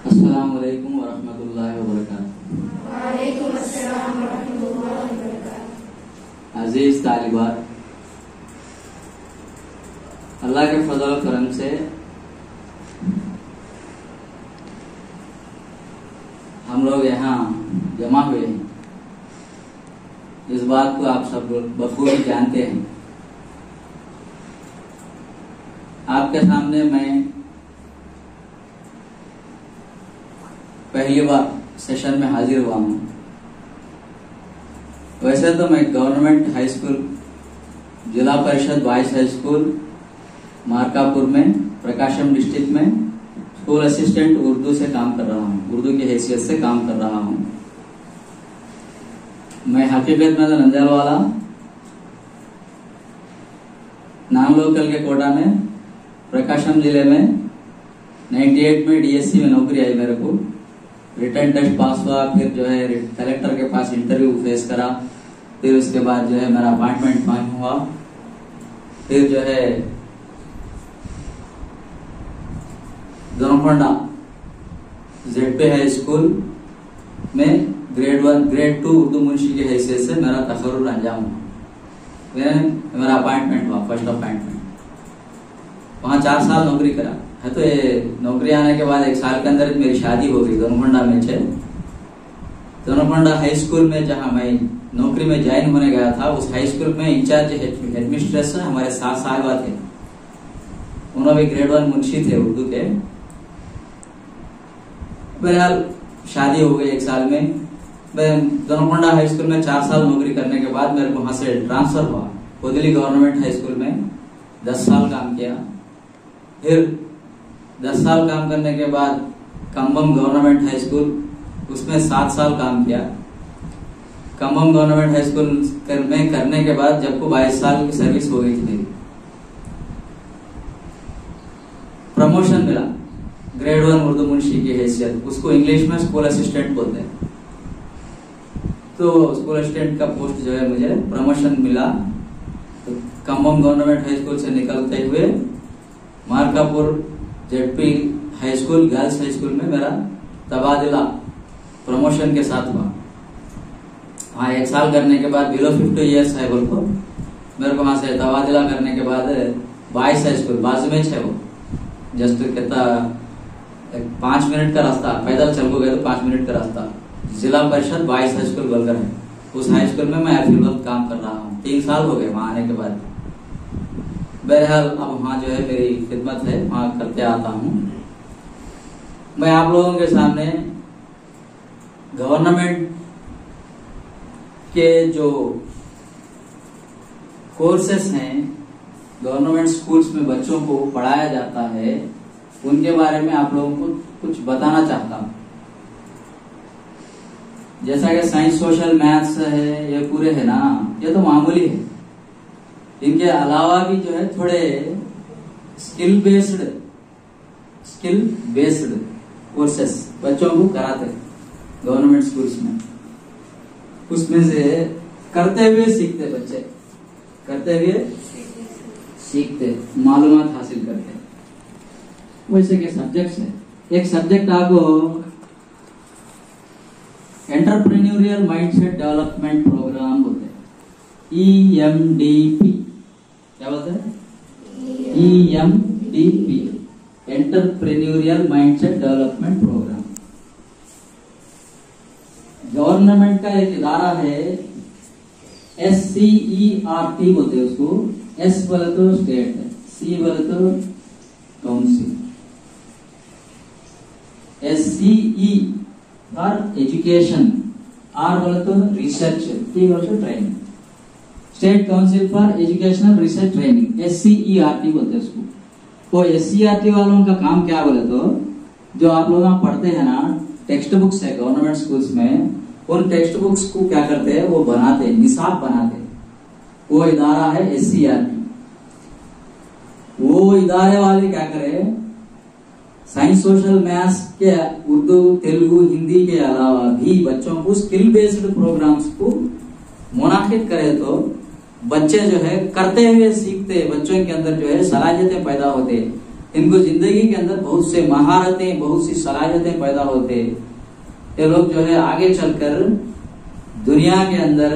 अस्सलामुअलैकुम वरहमतुल्लाहि वबरकातुहू। वालेकुम अस्सलाम वरहमतुल्लाहि वबरकातुहू। अजीज तालिबात, अल्लाह के फजल और करम से हम लोग यहाँ जमा हुए हैं। इस बात को आप सब बखूबी जानते हैं। आपके सामने मैं पहली बार सेशन में हाजिर हुआ हूँ। वैसे तो मैं गवर्नमेंट हाई स्कूल, जिला परिषद बॉयज हाई स्कूल मार्कापुर में, प्रकाशम डिस्ट्रिक्ट में स्कूल असिस्टेंट उर्दू से काम कर रहा हूँ, उर्दू की हैसियत से काम कर रहा हूँ। मैं हकीकत में तो नंदलवाला नाम लोकल के कोटा में प्रकाशम जिले में 98 में डीएससी में नौकरी आई मेरे को। रिटर्न टेस्ट पास हुआ, फिर जो है कलेक्टर के पास इंटरव्यू फेस करा, फिर उसके बाद जो है मेरा अपॉइंटमेंट फाइन हुआ। फिर जो है दोनोंडा जेडपी हाई स्कूल में ग्रेड 1 ग्रेड 2 उर्दू मुंशी की हैसियत से मेरा तखर्रुज अंजाम हुआ। मेरा अपॉइंटमेंट हुआ, फर्स्ट अपॉइंटमेंट। वहां 4 साल नौकरी करा है। तो ये नौकरी आने के बाद 1 साल के अंदर मेरी शादी हो गई दोनोंडा में। दोनोंडा हाई स्कूल में जहां मैं नौकरी में ज्वाइन होने गया था, उस हाई स्कूल में इंचार्ज एडमिनिस्ट्रेशन हमारे 7 साहिबा थे। उन्होंने भी ग्रेड 1 मुंशी थे उर्दू के। बहरहाल शादी हो गई 1 साल में। दोनोंडा हाई स्कूल में 4 साल नौकरी करने के बाद मेरे को वहां से ट्रांसफर हुआ कोदली गवर्नमेंट हाई स्कूल में। 10 साल काम किया। फिर 10 साल काम करने के बाद कंबम गवर्नमेंट हाई स्कूल, उसमें 7 साल काम किया। कंबम गवर्नमेंट हाई स्कूल में करने के बाद जब को 22 साल की सर्विस हो गई थी मेरी, प्रमोशन मिला ग्रेड 1 उर्दू मुंशी की हैसियत। उसको इंग्लिश में स्कूल असिस्टेंट बोलते हैं। तो स्कूल असिस्टेंट का पोस्ट जो है मुझे प्रमोशन मिला। तो कंबम गवर्नमेंट हाई स्कूल से निकलते हुए Markapur ZP high school, girls high school में मेरा तबादला प्रमोशन के साथ हुआ। वहाँ 1 साल करने के बाद बिलो 50 ईयर्स है बोल को मेरे को वहां से तबादला करने के बाद बॉयज हाई स्कूल बाजू में है, वो जस्ट कितना 5 मिनट का रास्ता, पैदल चल को गए तो 5 मिनट का रास्ता, जिला परिषद बॉयज हाई स्कूल बोलकर है। उस हाई स्कूल में मैं अभी वक्त काम कर रहा हूँ। 3 साल हो गए वहां आने के बाद। बहरहाल अब वहां जो है मेरी खिदमत है, वहां करते आता हूँ। मैं आप लोगों के सामने गवर्नमेंट के जो कोर्सेस हैं, गवर्नमेंट स्कूल्स में बच्चों को पढ़ाया जाता है, उनके बारे में आप लोगों को कुछ बताना चाहता हूँ। जैसा कि साइंस, सोशल, मैथ्स है, ये पूरे है ना, ये तो मामूली है। इनके अलावा भी जो है थोड़े स्किल बेस्ड कोर्सेस बच्चों को कराते हैं गवर्नमेंट स्कूल्स में। उसमें से करते हुए सीखते बच्चे, करते हुए सीखते, मालूमात हासिल करते। वैसे के सब्जेक्ट्स है। एक सब्जेक्ट आपको एंटरप्रेन्योरियल माइंडसेट डेवलपमेंट प्रोग्राम बोलते हैं, EMDP। क्या बोलते हैं? EMDP, entrepreneurial mindset development programme. Government का एक इदारा है, SCERT बोलते हैं उसको। S बोले तो स्टेट है, C बोले तो council. SCE for education, R बोले तो रिसर्च, T बोले तो training. State council for educational research training, SCERT बोलते हैं उसको। वो SCERT वालों का काम क्या बोले तो, जो आप लोग पढ़ते हैं ना टेक्स्ट बुक्स है गवर्नमेंट स्कूल्स में, उन टेक्स्ट बुक्स को क्या करते हैं, वो बनाते, निसाब बनाते। वो इदारा है SCERT। वो इदारे वाले क्या करे, साइंस, सोशल, मैथ्स के उर्दू, तेलुगु, हिंदी के अलावा भी बच्चों को स्किल बेस्ड प्रोग्राम्स को मुनाकिद करे, तो बच्चे जो है करते हुए सीखते, बच्चों के अंदर जो है सलाहियतें पैदा होते। इनको जिंदगी के अंदर बहुत से महारतें, बहुत सी सलाहियतें पैदा होते। ये लोग जो है आगे चलकर दुनिया के अंदर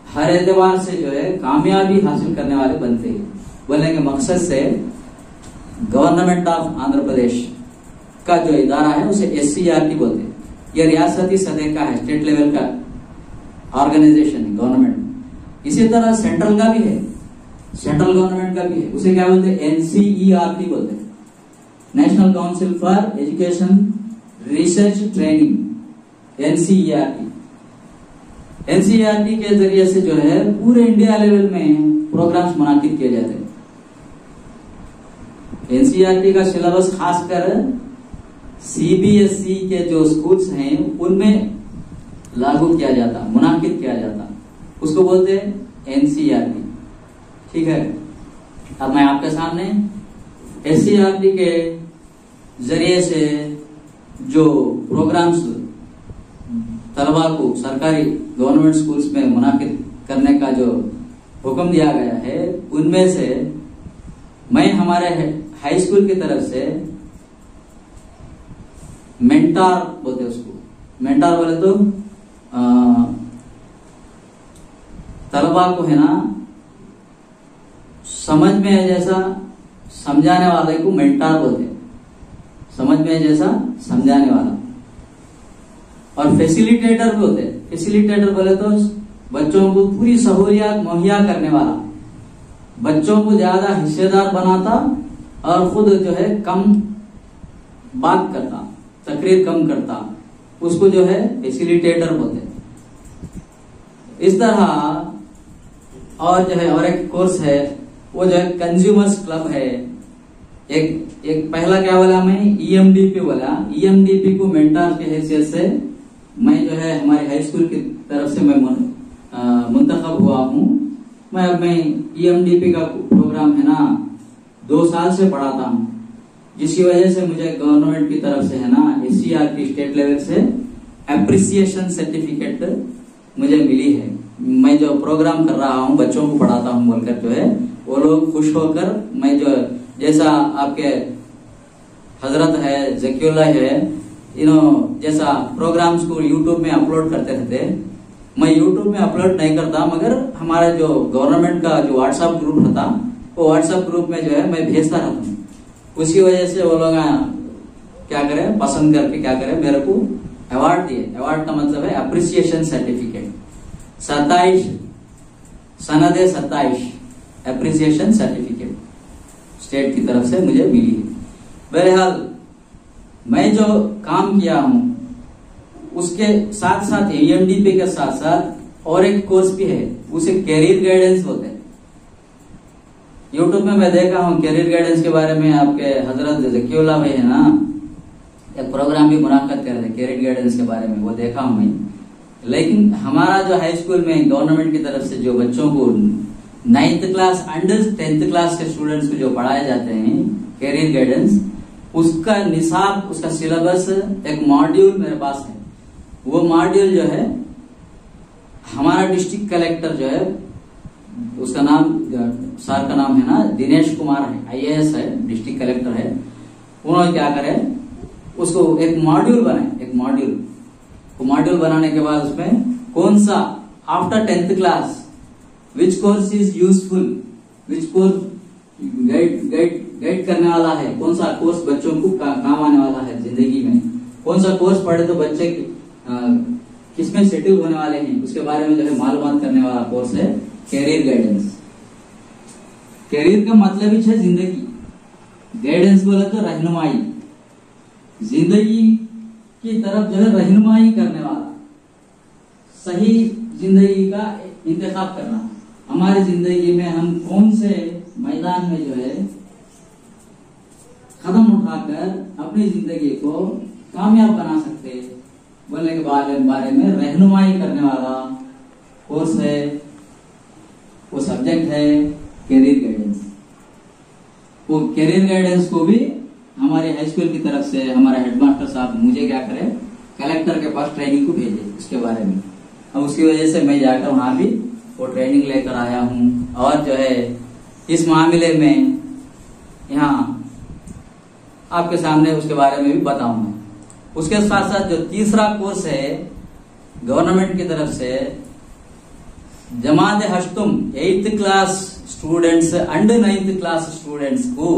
हर एतबार से जो है कामयाबी हासिल करने वाले बनते हैं। बोलने के मकसद से गवर्नमेंट ऑफ आंध्र प्रदेश का जो इदारा है उसे SCERT बोलते हैं। यह रियासती सतह का है, स्टेट लेवल का ऑर्गेनाइजेशन है, गवर्नमेंट। इसी तरह सेंट्रल का भी है, सेंट्रल गवर्नमेंट का भी है, उसे क्या बोलते हैं? NCERT बोलते हैं, national council for education research training, NCERT। NCERT के जरिए से जो है पूरे इंडिया लेवल में प्रोग्राम्स मुनाकिद किए जाते हैं। NCERT का सिलेबस खासकर CBSE के जो स्कूल्स हैं उनमें लागू किया जाता, मुनाकिद किया जाता, उसको बोलते हैं NCERT। ठीक है, अब मैं आपके सामने SCERT के जरिए से जो प्रोग्राम्स तलबा को सरकारी गवर्नमेंट स्कूल्स में मुनाकिद करने का जो हुक्म दिया गया है, उनमें से मैं हमारे हाई स्कूल की तरफ से मेंटार बोलते हैं उसको। मेंटार बोले तो तलबा को है ना समझ में जैसा समझाने वाले को मेंटार बोलते हैं, समझ में जैसा समझाने वाला। और फैसिलिटेटर भी होते हैं। फैसिलिटेटर बोले तो बच्चों को पूरी सहूलियत मुहैया करने वाला, बच्चों को ज्यादा हिस्सेदार बनाता और खुद जो है कम बात करता, तकरीर कम करता, उसको जो है फैसिलिटेटर बोलते हैं। इस तरह और जो है और एक कोर्स है वो जो है कंज्यूमर्स क्लब है। एक पहला क्या बोला मैं? EMDP बोला। EMDP को मेंटर के हैसियत से मैं जो है हमारे हाई स्कूल की तरफ से मैं मुंतखब हुआ हूँ। मैं EMDP का प्रोग्राम है ना 2 साल से पढ़ाता हूँ, जिसकी वजह से मुझे गवर्नमेंट की तरफ से है ना SCERT स्टेट लेवल से एप्रिसिएशन सर्टिफिकेट मुझे मिली है। मैं जो प्रोग्राम कर रहा हूँ, बच्चों को पढ़ाता हूँ बोलकर जो है वो लोग खुश होकर, मैं जो जैसा आपके हजरत है, जकीउल्लाह है, जैसा प्रोग्राम्स को यूट्यूब में अपलोड करते रहते, मैं यूट्यूब में अपलोड नहीं करता, मगर हमारा जो गवर्नमेंट का जो व्हाट्सएप ग्रुप रहता, वो व्हाट्सएप ग्रुप में जो है मैं भेजता रहता हूँ। उसकी वजह से वो लोग क्या करें, पसंद करके क्या करें, मेरे को अवार्ड दिए। अवार्ड का मतलब है appreciation certificate. 27 सनदे 27 appreciation certificate state की तरफ से मुझे मिली है। बहरहाल मैं जो काम किया हूं उसके साथ साथ EMDP के साथ साथ और एक कोर्स भी है, उसे कैरियर गाइडेंस बोलते हैं। यूट्यूब में मैं देखा हूँ कैरियर गाइडेंस के बारे में, आपके हजरत जकीउल्लाह भाई है ना एक प्रोग्राम भी मुनाकिद कर रहे थे कैरियर गाइडेंस के बारे में, वो देखा हूँ मैं। लेकिन हमारा जो हाई स्कूल में गवर्नमेंट की तरफ से जो बच्चों को 9th class under 10th class के स्टूडेंट्स को जो पढ़ाए जाते हैं कैरियर गाइडेंस, उसका निसाब, उसका सिलेबस, एक मॉड्यूल मेरे पास है। वो मॉड्यूल जो है हमारा डिस्ट्रिक्ट कलेक्टर जो है, उसका नाम, सर का नाम है ना दिनेश कुमार है, IAS है, डिस्ट्रिक्ट कलेक्टर है। उन्होंने क्या करे, उसको एक मॉड्यूल बनाए, एक मॉड्यूल। वो मॉड्यूल बनाने के बाद उसमें कौन सा after 10th class which course is useful, which course guide करने वाला है, कौन सा कोर्स बच्चों को काम आने वाला है जिंदगी में, कौन सा कोर्स पढ़े तो बच्चे किसमें सेटल होने वाले हैं, उसके बारे में जो है मालूमात करने वाला कोर्स है कैरियर गाइडेंस। कैरियर का मतलब ही है जिंदगी, गाइडेंस बोले तो रहनुमाई, जिंदगी की तरफ जो है रहनुमाई करने वाला, सही जिंदगी का इंतखाब करना। हमारी जिंदगी में हम कौन से मैदान में जो है कदम उठाकर अपनी जिंदगी को कामयाब बना सकते बोलने के बारे में रहनुमाई करने वाला कोर्स है, वो सब्जेक्ट है कैरियर गाइडेंस। वो कैरियर गाइडेंस को भी हमारे हाई स्कूल की तरफ से हमारे हेडमास्टर साहब मुझे क्या करे, कलेक्टर के पास ट्रेनिंग को भेजे उसके बारे में। अब उसकी वजह से मैं जाकर वहां भी वो ट्रेनिंग लेकर आया हूँ। और जो है इस मामले में यहाँ आपके सामने उसके बारे में भी बताऊंगा। उसके साथ साथ जो तीसरा कोर्स है गवर्नमेंट की तरफ से, जमात हश्तुम 8th class students and 9th class students को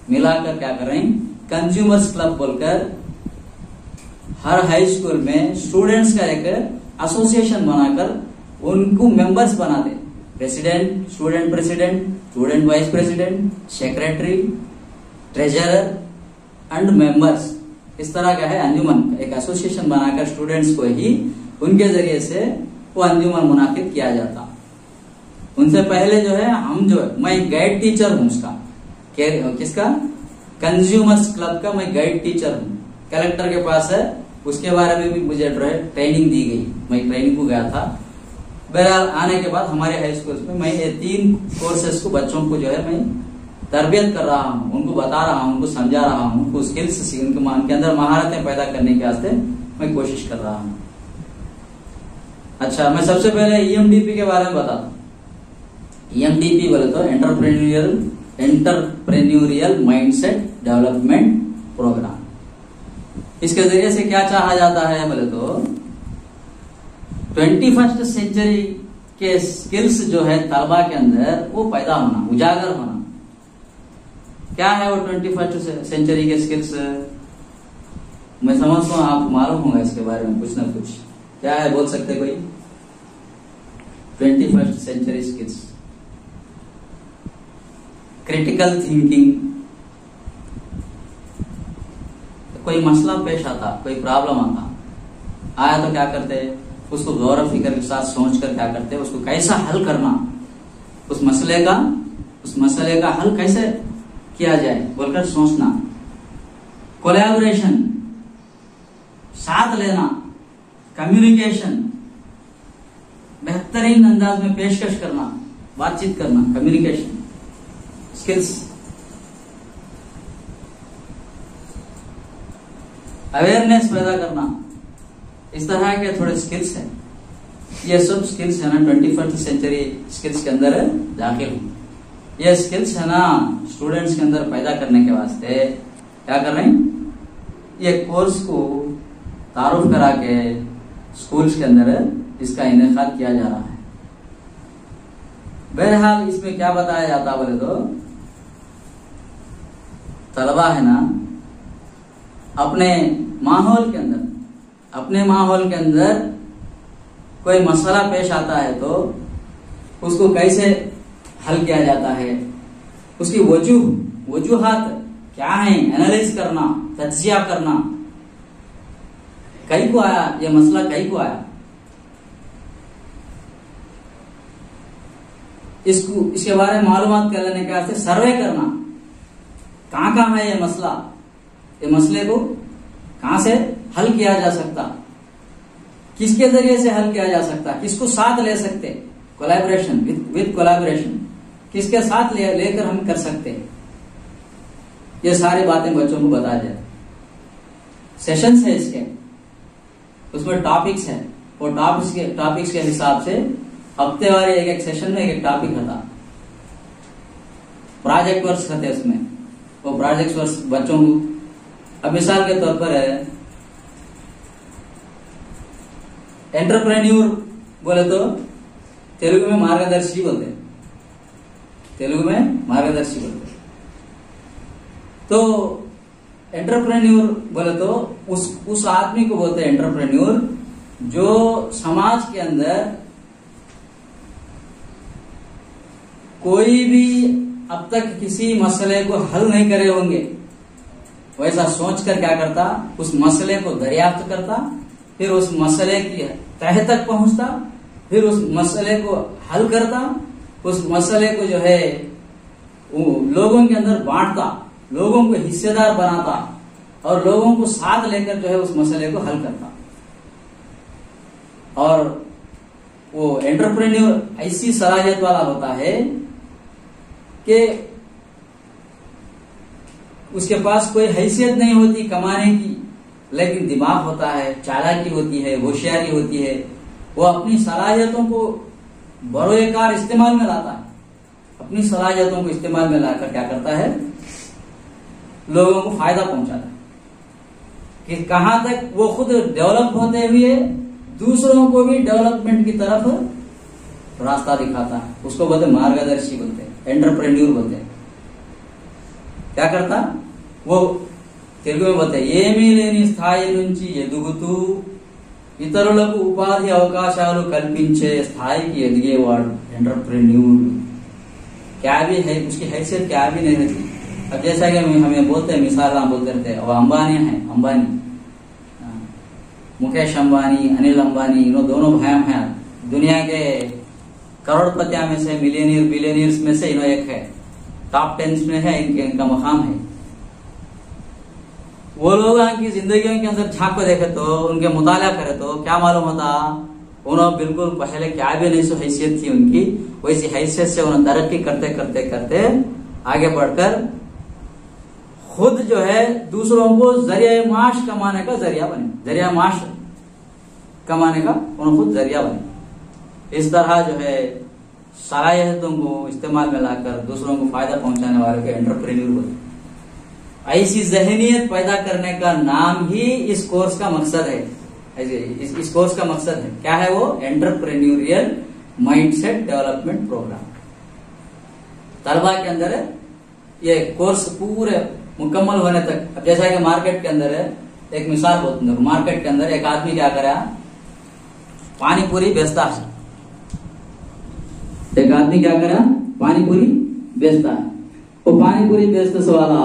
मिलाकर क्या कर रहे हैं, कंज्यूमर्स क्लब बोलकर हर हाई स्कूल में स्टूडेंट्स का एक एसोसिएशन बनाकर उनको मेंबर्स बनाते, president, student vice president, secretary, treasurer and members, इस तरह का है अंजुमन, एक एसोसिएशन बनाकर स्टूडेंट्स को ही उनके जरिए से वो अंजुमन मुनाकिद किया जाता। उनसे पहले जो है मैं गाइड टीचर हूं उसका, किसका, कंज्यूमर्स क्लब का मैं गाइड टीचर हूं, कलेक्टर के पास है, उसके बारे में भी मुझे ट्रेनिंग दी गई, मैं ट्रेनिंग को गया था। बहरहाल आने के बाद हमारे हाई स्कूल में मैं ये 3 कोर्सेस को बच्चों को जो है मैं तरबियत कर रहा हूँ, उनको बता रहा हूँ, उनको समझा रहा हूँ, उनको स्किल्स, उनके अंदर महारतें पैदा करने के वास्ते मैं कोशिश कर रहा हूँ। अच्छा, मैं सबसे पहले EMDP के बारे में बताता हूँ। EMDP बोले तो एंटरप्रेन्योरियल माइंडसेट डेवलपमेंट प्रोग्राम। इसके जरिए से क्या चाहा जाता है बोले तो 21st सेंचुरी के स्किल्स जो है तलबा के अंदर वो पैदा होना, उजागर होना। क्या है वो 21st सेंचुरी के स्किल्स, मैं समझता हूँ आपको मालूम होगा इसके बारे में कुछ ना कुछ। क्या है, बोल सकते कोई? 21st century skills, critical thinking. कोई मसला पेश आता, कोई प्रॉब्लम आता, आया तो क्या करते, उसको गौर फिक्र के साथ सोचकर क्या करते, उसको कैसा हल करना, उस मसले का हल कैसे किया जाए बोलकर सोचना। कोलैबोरेशन, साथ लेना, कम्युनिकेशन, बेहतरीन अंदाज में पेशकश करना, बातचीत करना, कम्युनिकेशन स्किल्स। अवेयरनेस पैदा करना, इस तरह के थोड़े स्किल्स हैं। ये सब स्किल्स है ना 21st सेंचुरी स्किल्स के अंदर दाखिल हैं। ये स्किल्स है ना स्टूडेंट्स के अंदर पैदा करने के वास्ते क्या कर रहे हैं, ये कोर्स को तारुफ करा के स्कूल्स के अंदर इसका इनेकाद किया जा रहा है। बहरहाल इसमें क्या बताया जाता बोले तो तलबा है ना अपने माहौल के अंदर कोई मसला पेश आता है तो उसको कैसे हल किया जाता है, उसकी वजूहात क्या है, एनालाइज करना, तज्जिया करना, कहीं को आया ये मसला, कहीं को आया, इसके बारे में मालूमात कर लेने के वास्ते सर्वे करना, कहाँ है ये मसला, ये मसले को कहां से हल किया जा सकता, किसके जरिए से हल किया जा सकता, किसको साथ ले सकते, कोलैबोरेशन, विद कोलैबोरेशन, किसके साथ लेकर हम कर सकते, ये सारी बातें बच्चों को बताया जाए। सेशंस है इसके, उसमें टॉपिक्स है, वो टॉपिक्स के हिसाब से हफ्तेवारी एक सेशन में एक टॉपिक होता, प्रोजेक्ट वर्क होते उसमें, वो प्रोजेक्ट वर्क बच्चों को, अब मिसाल के तौर पर है एंटरप्रेन्योर बोले तो तेलुगु में मार्गदर्शी बोलते हैं, तो एंटरप्रेन्योर बोले तो उस आदमी को बोलते हैं एंटरप्रेन्योर जो समाज के अंदर कोई भी अब तक किसी मसले को हल नहीं करे होंगे, वैसा सोचकर क्या करता, उस मसले को दरियाफ्त करता, फिर उस मसले की तह तक पहुंचता, फिर उस मसले को हल करता, उस मसले को जो है लोगों के अंदर बांटता, लोगों को हिस्सेदार बनाता और लोगों को साथ लेकर जो है उस मसले को हल करता। और वो एंटरप्रेन्योर ऐसी सलाहियत वाला होता है कि उसके पास कोई हैसियत नहीं होती कमाने की, लेकिन दिमाग होता है, चालाकी होती है, होशियारी होती है, वो अपनी सलाहियतों को बरोएकार इस्तेमाल में लाता है, अपनी सलाहियतों को इस्तेमाल में लाकर क्या करता है, लोगों को फायदा पहुंचाता है कि कहां तक वो खुद डेवलप होते हुए दूसरों को भी डेवलपमेंट की तरफ रास्ता दिखाता है। उसको बोलते मार्गदर्शी बोलते हैं, एंटरप्रेन्योर बोलते हैं। क्या करता वो తెలుగు में बोलते ఏమీ లేని స్థాయి నుంచి ఎదుగుతూ ఇతరులకు ఉపాధి అవకాశాలు కల్పించే స్థాయికి ఎదిగేవాడు एंटरप्रेन्योर। क्या भी है उसकी हैसियत क्या भी नहीं रहती। अब जैसा कि हमें बोलते हैं, मिसाल हम बोलते रहते हैं, अब अंबानी है, अंबानी मुकेश अंबानी, अनिल अंबानी, इन दोनों भाई हैं दुनिया के करोड़पतियों में से, मिलियनियर बिलियनियर्स में से इन्हों एक है, टॉप 10 में है, इनका मकाम है। वो लोग की जिंदगियों के अंदर झांक को देखे तो, उनके मुताला करे तो क्या मालूम होता, उन्होंने बिल्कुल पहले क्या भी नहीं सो हैसियत थी उनकी, वैसी हैसियत से उन्होंने तरक्की करते करते करते आगे बढ़कर खुद जो है दूसरों को जरिया माश कमाने का जरिया बने, जरिया माश कमाने का उन्होंने खुद जरिया बने। इस तरह जो है सलाहियतों को इस्तेमाल में लाकर दूसरों को फायदा पहुंचाने वाले के एंटरप्रेन्योर बोलते। ऐसी जहनियत पैदा करने का नाम ही इस कोर्स का मकसद है। इस कोर्स का मकसद है क्या है, वो एंटरप्रेन्योरियल माइंडसेट डेवलपमेंट प्रोग्राम। तलबा के अंदर है ये कोर्स पूरे मुकम्मल होने तक। अब जैसा कि मार्केट के अंदर है, एक मिसाल बोलते हैं, मार्केट के अंदर एक आदमी क्या करा, पानी पूरी बेचता है। एक आदमी क्या करा, पानी पूरी बेचता है। वो पानी पूरी बेचने से वाला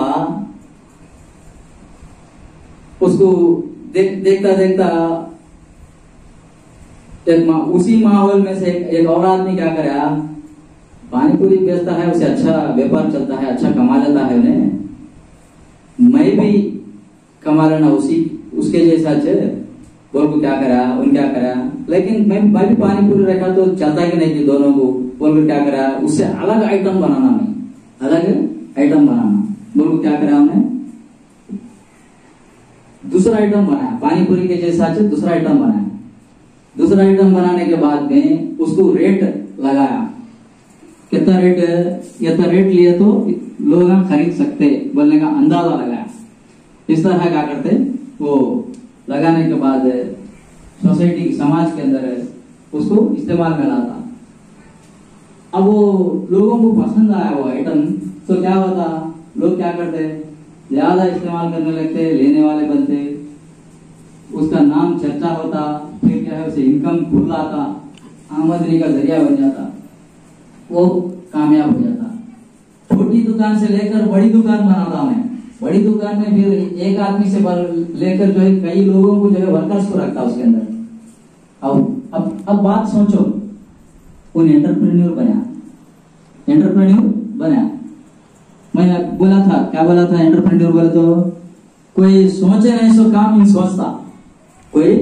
उसको देखता देखता उसी माहौल में से एक और आदमी क्या करा, पानी पूरी बेचता है, उसे अच्छा व्यापार चलता है, अच्छा कमा लेता है, उन्हें मैं भी कमा लेना उसी उसके जैसा बोल को क्या करा, उन क्या करा। लेकिन मैं भी पानी पूरी रखा तो चलता कि नहीं कि दोनों को बोल को क्या करा, उससे अलग आइटम बनाना, नहीं अलग आइटम बनाना बोल को क्या करा, उन्हें दूसरा आइटम बनाया, पानी पूरी के जैसा दूसरा आइटम बनाया। दूसरा आइटम बनाने के बाद में उसको रेट लगाया, कितना रेट, इतना रेट लिए तो लोग खरीद सकते बोलने का अंदाजा लगाया। इस तरह क्या करते, वो लगाने के बाद सोसाइटी समाज के अंदर उसको इस्तेमाल में लाता। अब वो लोगों को पसंद आया वो आइटम, तो क्या होता, लोग क्या करते, ज्यादा इस्तेमाल करने लगते, लेने वाले बनते, उसका नाम चर्चा होता, फिर क्या है उसे इनकम खुल आता, आमदनी का जरिया बन जाता, वो कामयाब हो जाता। छोटी दुकान से लेकर बड़ी दुकान बनाता मैं, बड़ी दुकान में फिर एक आदमी से लेकर जो है कई लोगों को जो है वर्कर्स को रखता उसके अंदर। अब बात सोचो, उन एंटरप्रेन्योर बना। मैं बोला था, क्या बोला था, एंटरप्रेन्योर बोले तो कोई सोचे नहीं सो काम इन सोचता, कोई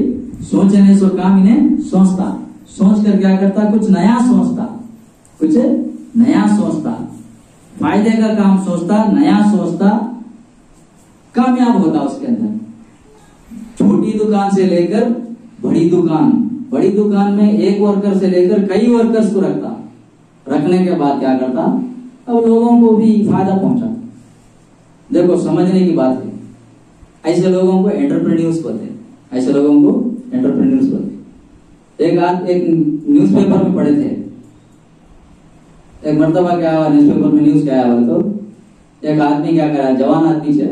सोचे नहीं सो काम इन्हें सोचता, सोच कर क्या करता, कुछ नया सोचता, फायदे का काम सोचता, नया सोचता, कामयाब होता उसके अंदर। छोटी दुकान से लेकर बड़ी दुकान में एक वर्कर से लेकर कई वर्कर्स को रखता, रखने के बाद क्या करता, अब लोगों को भी फायदा पहुंचा। देखो समझने की बात है, ऐसे लोगों को एंटरप्रेन्योर्स बोलते हैं, एक न्यूज़पेपर में पढ़े थे, एक मर्तबा क्या हुआ, न्यूज़पेपर में न्यूज क्या आया बोले तो, एक आदमी क्या करा, जवान आदमी से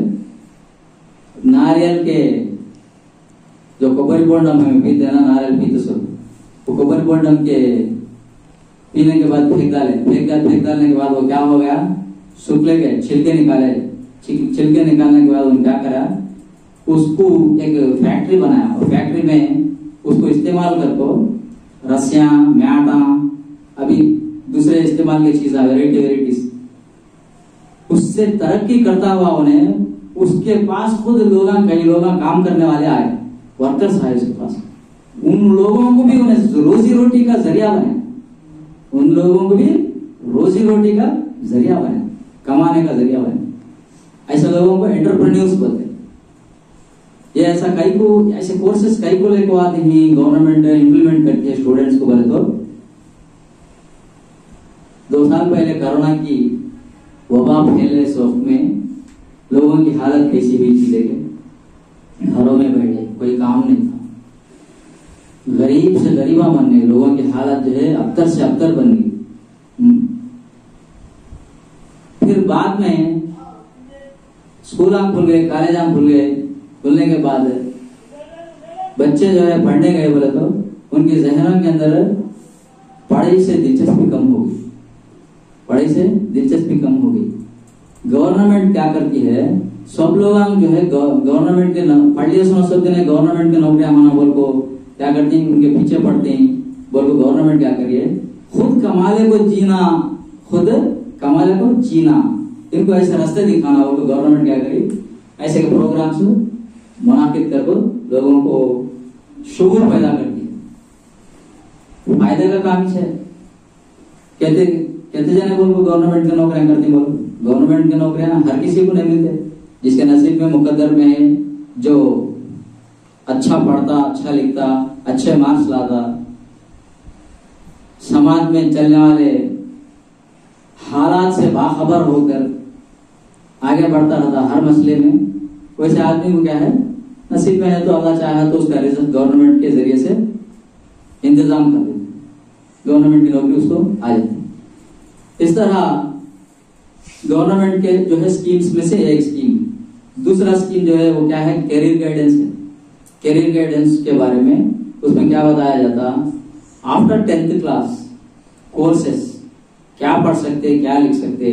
नारियल के जो कोबरी बोंडम हमें पीते हैं ना, नारियल पीते सब, वो कोबरी बोंडम के पीने के बाद फेंक डालने के बाद वो क्या हो गया, शुक्ले के छिलके निकालने के बाद उन्होंने क्या करा, उसको एक फैक्ट्री बनाया, और फैक्ट्री में उसको इस्तेमाल करके रस्सियां, म्याटा, अभी दूसरे इस्तेमाल की चीज वेराइटीज, उससे तरक्की करता हुआ उन्हें, उसके पास खुद कई लोग काम करने वाले आए, वर्कर्स आए उसके पास, उन लोगों को भी उन्हें रोजी रोटी का जरिया बने, कमाने का जरिया बने। ऐसे लोगों को एंटरप्रेन्योर्स बोलते हैं। ये ऐसा ऐसे कोर्सेस कई को लेकर आते हैं, गवर्नमेंट इंप्लीमेंट करती है स्टूडेंट्स को। बोले तो 2 साल पहले कोरोना की वबा फैले इस वक्त में लोगों की हालत कैसी हुई थी देखे, घरों में बैठे, कोई काम नहीं था, गरीब से गरीबा बन गए, लोगों की हालत जो है अबतर से अबतर बन गई। फिर बाद में स्कूल खुल गए, कॉलेज खुल गए, खुलने के बाद बच्चे जो है पढ़ने गए बोले तो उनके जहनों के अंदर पढ़ाई से दिलचस्पी कम हो गई, पढ़ाई से दिलचस्पी कम हो गई। गवर्नमेंट क्या करती है, सब लोग जो है गवर्नमेंट के पढ़ लिया सुना सकते हैं, गवर्नमेंट के नौकरियां माना बोल को क्या करती हैं, उनके पीछे पड़ते हैं बोल को गवर्नमेंट क्या करिए, खुद कमाले को जीना, खुद कमाले को जीना, इनको ऐसे रास्ते दिखाना हो तो गवर्नमेंट क्या करी, ऐसे के प्रोग्राम्स मुनाफिद कर दो, लोगों को शूर पैदा करती है, फायदे का काम है। कहते जाने बोल को गवर्नमेंट की नौकरियां करती बोल, गवर्नमेंट की नौकरियां हर किसी को नहीं मिलते, जिसके नसीब में मुकद्दर में है, जो अच्छा पढ़ता, अच्छा लिखता, अच्छे मार्क्स लाता, समाज में चलने वाले हालात से बाखबर होकर आगे बढ़ता रहता हर मसले में, वैसे आदमी को क्या है, नसीब में है तो अल्लाह चाहे तो उसका रिजल्ट गवर्नमेंट के जरिए से इंतजाम कर देते, गवर्नमेंट की नौकरी उसको आ जाती है। इस तरह गवर्नमेंट के जो है स्कीम्स में से एक स्कीम, दूसरा स्कीम जो है वो क्या है, कैरियर गाइडेंस है। कैरियर गाइडेंस के बारे में उसमें क्या बताया जाता, आफ्टर 10th क्लास कोर्सेस क्या पढ़ सकते, क्या लिख सकते,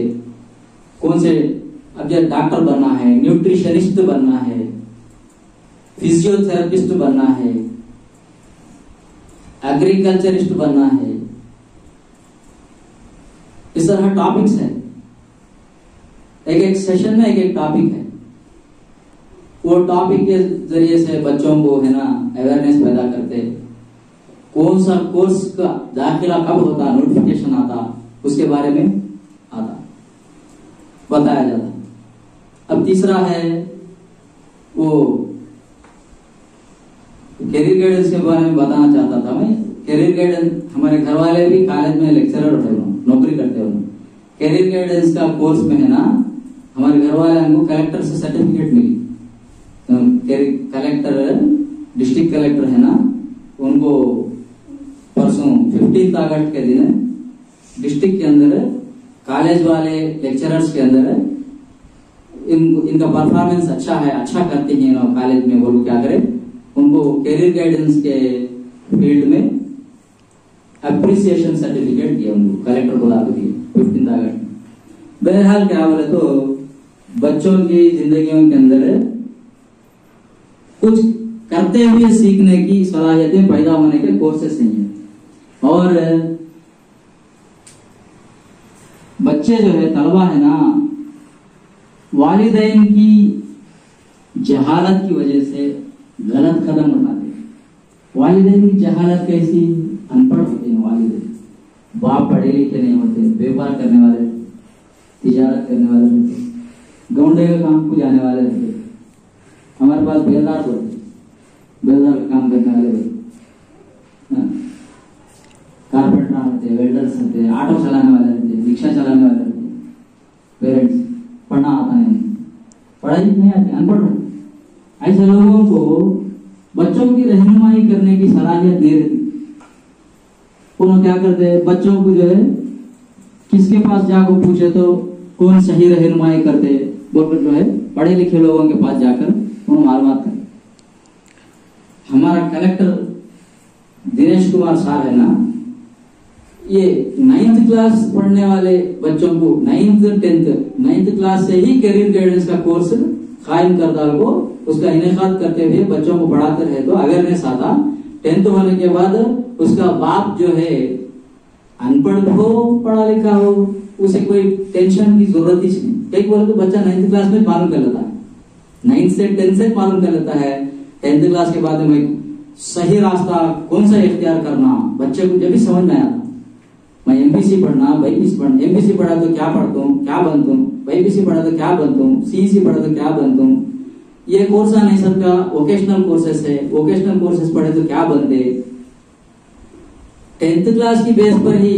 कौन से, अब जब डॉक्टर बनना है, न्यूट्रिशनिस्ट बनना है, फिजियोथेरेपिस्ट बनना है, एग्रीकल्चरिस्ट बनना है, इस तरह टॉपिक्स है, एक एक सेशन में एक एक टॉपिक है। वो टॉपिक के जरिए से बच्चों को है ना अवेयरनेस पैदा करते, कौन सा कोर्स का दाखिला कब होता, नोटिफिकेशन आता, उसके बारे में आता, बताया जाता। अब तीसरा है वो कैरियर गाइडेंस के बारे में बताना चाहता था मैं। कैरियर गाइडेंस हमारे घर वाले भी कॉलेज में लेक्चरर होते हो, नौकरी करते हो। कैरियर गाइडेंस का कोर्स में है ना, हमारे घर वाले हमको कलेक्टर से सर्टिफिकेट मिली, कलेक्टर, डिस्ट्रिक्ट कलेक्टर है ना, उनको परसों 15 अगस्त के दिन डिस्ट्रिक्ट के अंदर कॉलेज वाले लेक्चरर्स के अंदर इनका परफॉर्मेंस अच्छा है, अच्छा करते हैं ना कॉलेज में, वो क्या करे, उनको कैरियर गाइडेंस के फील्ड में अप्रिसिएशन सर्टिफिकेट दिया, उनको कलेक्टर बुला के दिए 15 अगस्त। बहरहाल क्या बोले तो बच्चों की जिंदगियों के अंदर कुछ करते हुए सीखने की सलाहियतें पैदा होने के कोर्सेस नहीं है। और बच्चे जो है, तलबा है ना, वालिदैन की जहालत की वजह से गलत कदम उठाते हैं। वालिदैन की जहालत कैसी, अनपढ़ होते हैं वालिदैन, बाप पढ़े लिखे नहीं होते, व्यापार करने वाले, तिजारत करने वाले रहते, गौंडे का काम को जाने वाले रहते। हमारे पास बेलदार होते, बेलदार का काम करने वाले रहते, कारपेंटर रहते, वेल्डर्स रहते, ऑटो चलाने वाले रहते, रिक्शा चलाने वाले रहते। पेरेंट्स पढ़ना आता नहीं, पढ़ाई नहीं आती, अनपढ़ रहते। ऐसे लोगों को बच्चों की रहनुमाई करने की सलाहियत दे देती। उन्होंने क्या करते, बच्चों को जो है किसके पास जाकर पूछे तो कौन सही रहनुमाई करते, बोलकर जो है पढ़े लिखे लोगों के पास जाकर उन्हें मालूमात करते। हमारा कलेक्टर दिनेश कुमार साहब है ना, ये 9th क्लास पढ़ने वाले बच्चों को 9th क्लास से ही कैरियर गाइडेंस का कोर्स कायम कर डाल को उसका इनेकाद करते हुए बच्चों को पढ़ाते रहे तो अवेयरनेस आता। 10th होने के बाद उसका बाप जो है अनपढ़ हो, पढ़ा लिखा हो, उसे कोई टेंशन की जरूरत ही नहीं। कई बोले तो बच्चा 9th क्लास में मालूम कर लेता है, 9th से 10th से मालूम कर लेता है। 10th क्लास के बाद में सही रास्ता कौन सा इख्तियार करना बच्चे को जब भी समझ में आता। मैं एमपीसी पढ़ना, बाईपीसी पढ़ना, एमपीसी पढ़ा तो क्या पढ़ता हूँ, क्या बनता हूँ, बाईपीसी पढ़ा तो क्या बनता हूँ, सीईसी पढ़ा तो क्या बनता हूँ। ये कोर्स नहीं सबका वोकेशनल कोर्सेस है, वोकेशनल कोर्सेस पढ़े तो क्या बनते। 10th क्लास की बेस पर ही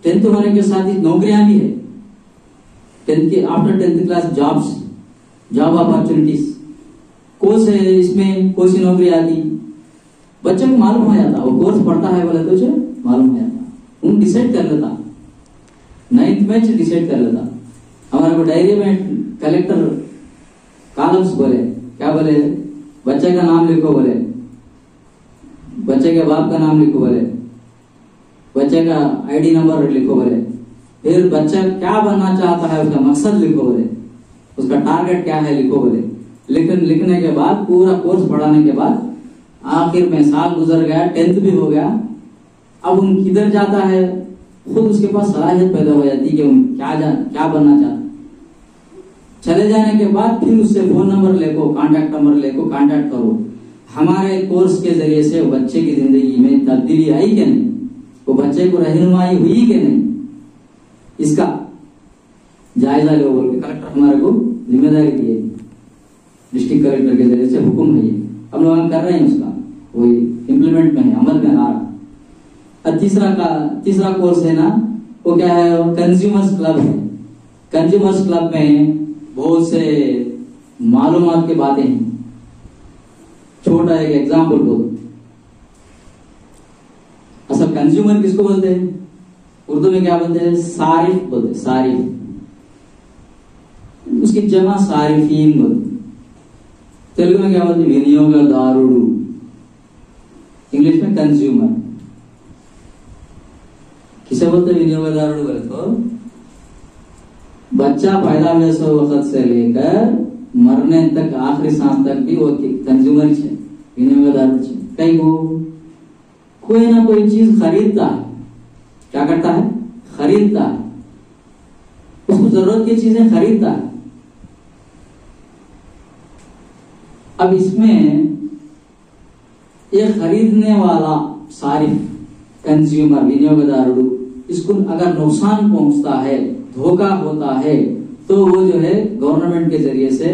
10th होने के साथ ही नौकरियां भी है। 10th के after 10th class jobs job opportunities, course है इसमें कौन सी नौकरी आती, बच्चे को मालूम हो जाता, वो कोर्स पढ़ता है बोले तो उसे मालूम हो जाता, उन डिसाइड कर लेता, 9th में डिसाइड कर लेता। हमारे को डायरी में कलेक्टर कॉलम्स बोले, क्या बोले, बच्चे का नाम लिखो बोले, बच्चे के बाप का नाम लिखो बोले, बच्चे का आईडी नंबर लिखो बोले, फिर बच्चा क्या बनना चाहता है उसका मकसद लिखो बोले, उसका टारगेट क्या है लिखो बोले। लेकिन लिखने के बाद पूरा कोर्स पढ़ाने के बाद आखिर में साल गुजर गया, 10th भी हो गया, अब उन किधर जाता है, खुद उसके पास सलाहियत पैदा हो जाती है कि उन क्या बनना चाहता। चले जाने के बाद फिर उससे फोन नंबर लेको, कांटेक्ट नंबर लेको, कांटेक्ट करो। हमारे कोर्स के जरिए से बच्चे की जिंदगी में तब्दीली आई कि नहीं, वो बच्चे को रहनुमाई हुई कि नहीं, इसका जायजा लो बोल के कलेक्टर हमारे को जिम्मेदारी दी है, डिस्ट्रिक्ट कलेक्टर के जरिए से हुक्म है, ये हम लोग कर रहे हैं, उसका वही इम्प्लीमेंट में है, अमल में आ रहा। तीसरा कोर्स है ना, वो क्या है, कंज्यूमर्स क्लब है। कंज्यूमर्स क्लब में बहुत से मालूमात की बातें हैं। छोटा एक एग्जाम्पल दो, असल कंज्यूमर किसको बोलते हैं, उर्दू में क्या बोलते हैं, सारिफ बोलते हैं, सारिफ, उसकी जमा सारिफीन बोलते, तेलुगु में क्या बोलते हैं, विनियोगदारुडु, इंग्लिश में कंज्यूमर। किसे बोलते हैं विनियोगदारुडु बोले तो, बच्चा पैदा हुए सो वक्त से लेकर मरने तक, आखिरी सांस तक भी वो कंज्यूमर है, विनियोगदारुडु है। कई को कोई ना कोई चीज खरीदता है, क्या करता है, खरीदता है, उसको जरूरत की चीजें खरीदता है। अब इसमें ये खरीदने वाला सारिफ, कंज्यूमर, विनियोगदारुडु, इसको अगर नुकसान पहुंचता है, धोखा होता है, तो वो जो है गवर्नमेंट के जरिए से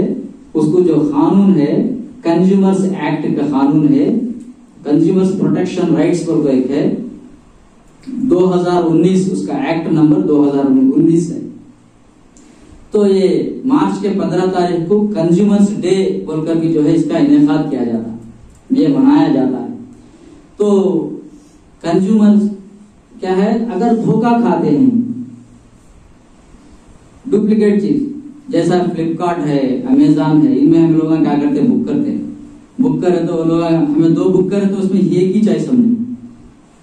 उसको जो कानून है, कंज्यूमर्स एक्ट का कानून है, कंज्यूमर्स प्रोटेक्शन राइट्स पर एक है 2019, उसका एक्ट नंबर 2019 है। तो ये मार्च के 15 तारीख को कंज्यूमर्स डे बोलकर भी जो है इसका इनेकाद किया जाता है, ये मनाया जाता है। तो कंज्यूमर्स क्या है, अगर धोखा खाते हैं, डुप्लीकेट चीज, जैसा फ्लिपकार्ट है, अमेजॉन है, इनमें हम लोग क्या करते हैं, बुक करते हैं। बुक करे तो वो लोग हमें 2 बुक करे तो उसमें एक ही चाहिए, समझे,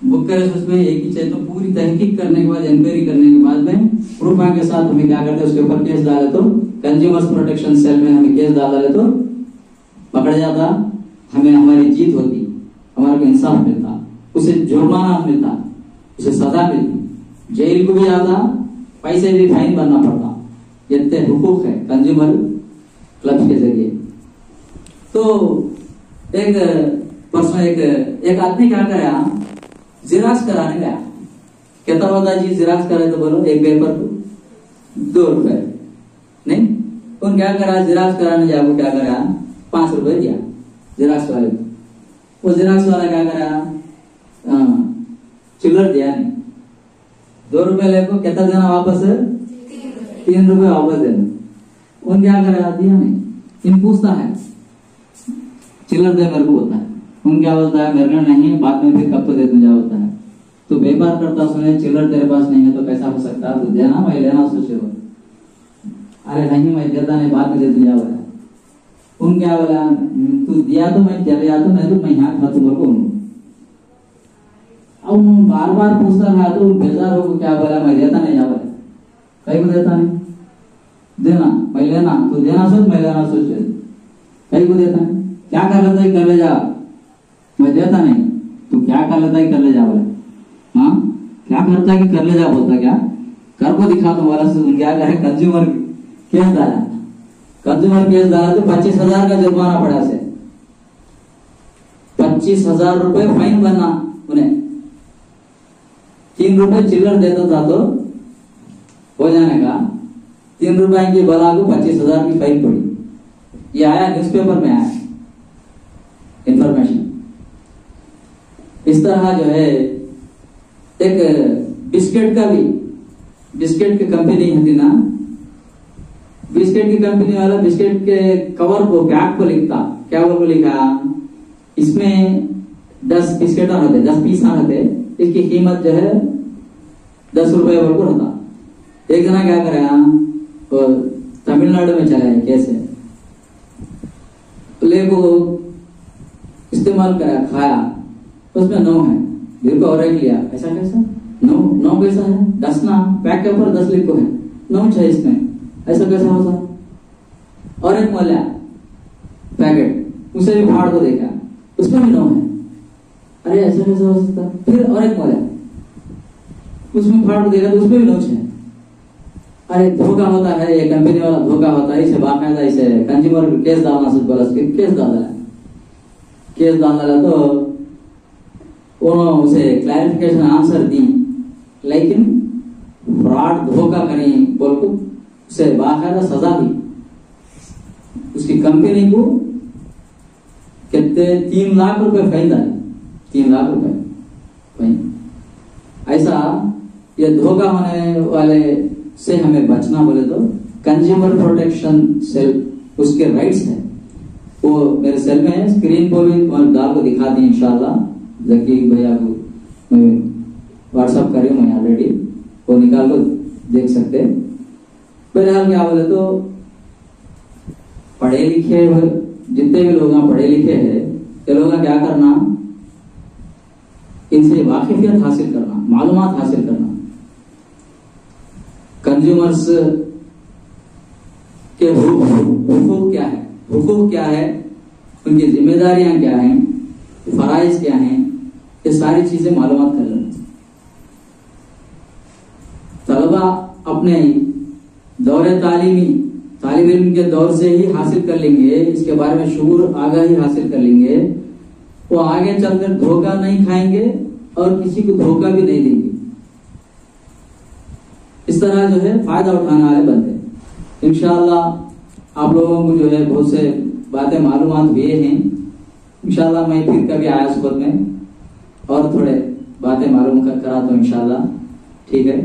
बुक करे तो उसमें एक ही चाहिए, तो पूरी तहकीक करने के बाद, इंक्वायरी करने के बाद में प्रूफ के साथ हमें क्या करते हैं, उसके ऊपर केस डाले तो कंज्यूमर्स प्रोटेक्शन सेल में हमें केस डाल डाले तो पकड़ जाता, हमें हमारी जीत होती, हमारे को इंसाफ मिलता, उसे जुर्माना मिलता, उसे सजा मिलती, जेल को भी आता, पैसे भी फाइन भरना पड़ता। इतने हुकूक है कंज्यूमर क्लब के जरिए। तो एक परसों एक आदमी क्या कराया, जिराक्स कराने गया, कहता होता जी जिराक्स करे तो बोलो एक पेपर को 2 रुपए, नहीं, उन क्या करा, जिराक्स कराने जाए, वो क्या करा, 5 रुपए दिया जिराक्स वाले को। वो जिराक्स वाला क्या करा, चिल्लर दिया नहीं, 2 रुपए लेको कहता देना वापस, 3 रुपए वापस देना। उन क्या करा, दिया नहीं। इन पूछता है, चिल्लर दे मेरे को बोलता है, उन क्या बोलता है, मेरे को नहीं, बाद में फिर कब तो दे दूंगा बोलता है। तो व्यापार करता सुने, चिल्लर तेरे पास नहीं है तो कैसा हो सकता है, तो देना, मैं लेना सोचे हो, अरे नहीं मैं देता नहीं, बाद में दे दूंगा बोला। उन क्या बोला, तू दिया तो मैं चले जाता, नहीं तो मैं यहाँ खा तुम को। अब बार बार पूछता रहा तो बेजार हो, क्या बोला, मैं देता नहीं जा बोला, कहीं को देता नहीं, देना मैं लेना, तो देना सोच, मैं लेना सोच, कहीं को देता नहीं, क्या कर लेता है, कर ले जा, मैं देता नहीं, तो क्या कर लेता है, कर ले जा बोला। हाँ, क्या करता है कि कर ले जा बोलता, क्या कर को दिखा तुम्हारा से, क्या करे, कंज्यूमर केस डाला, कंज्यूमर केस डाला तो 25,000 का जुर्माना पड़ा से, 25,000 रुपए फाइन बनना उन्हें। 3 रुपए चिल्लर देता था तो हो जाने का, 3 रुपए की बला को 25,000 की फाइन पड़ी। ये आया न्यूज़पेपर में, आया इंफॉर्मेशन। इस तरह जो है एक बिस्किट का भी, बिस्किट की कंपनी है ना, बिस्किट की कंपनी वाला बिस्किट के कवर को, बैग को लिखता, क्या बोल को लिखा, इसमें 10 बिस्किट रहते, 10 पीस रहते, इसकी कीमत जो है 10 रुपए बोल को रहता। एक जना क्या करेगा, वो तमिलनाडु में चला है, कैसे ले को इस्तेमाल करा, खाया, उसमें 9 है, फिर को और एक लिया, ऐसा कैसा 9 कैसा है, 10 ना, पैक के ऊपर 10 लिखो है, 9 है इसमें, ऐसा कैसा होता। और एक मोला पैकेट, उसे भी फाड़ को देखा, उसमें भी 9 है, अरे ऐसा कैसा हो सकता। फिर और एक मोला, उसमें फाड़ को देखा तो उसमें भी 9 है। अरे धोखा होता है, ये कंपनी वाला धोखा होता है, इसे बाकायदा इसे कंज्यूमर केस डालना से बोला, केस डाला, केस डाला तो उन्होंने उसे क्लैरिफिकेशन आंसर दी, लेकिन फ्रॉड धोखा करें बोल को उसे बाकायदा सजा दी। उसकी कंपनी को कितने 3 लाख रुपए फाइन डाले, 3 लाख रुपए फाइन। ऐसा ये धोखा होने वाले से हमें बचना बोले तो कंज्यूमर प्रोटेक्शन सेल उसके राइट्स है, वो मेरे सेल में है, स्क्रीन पर भी डाल को दिखा दी इंशाल्लाह। जकी भैया को व्हाट्सअप करी मैं ऑलरेडी, वो निकाल को देख सकते। बहरहाल क्या बोले तो पढ़े लिखे जितने भी लोग पढ़े लिखे हैं, ये लोग क्या करना, इनसे वाकिफियत हासिल करना, मालूमात हासिल करना, कंज्यूमर्स के हुकूक क्या है, हुकूक क्या है, उनकी जिम्मेदारियां क्या हैं, फराइज क्या हैं, ये सारी चीजें मालूमात कर लेना। तलबा अपने दौरे तालिब इल्म के दौर से ही हासिल कर लेंगे, इसके बारे में शऊर आगाही हासिल कर लेंगे, वो आगे चलकर धोखा नहीं खाएंगे और किसी को धोखा भी नहीं देंगे। इस तरह जो है फायदा उठाने वाले बनते। इंशाअल्लाह आप लोगों को जो है बहुत से बातें मालूमात हुए हैं। इंशाअल्लाह मैं फिर कभी आया सुबह में और थोड़े बातें मालूम कराता हूँ इंशाअल्लाह, ठीक है।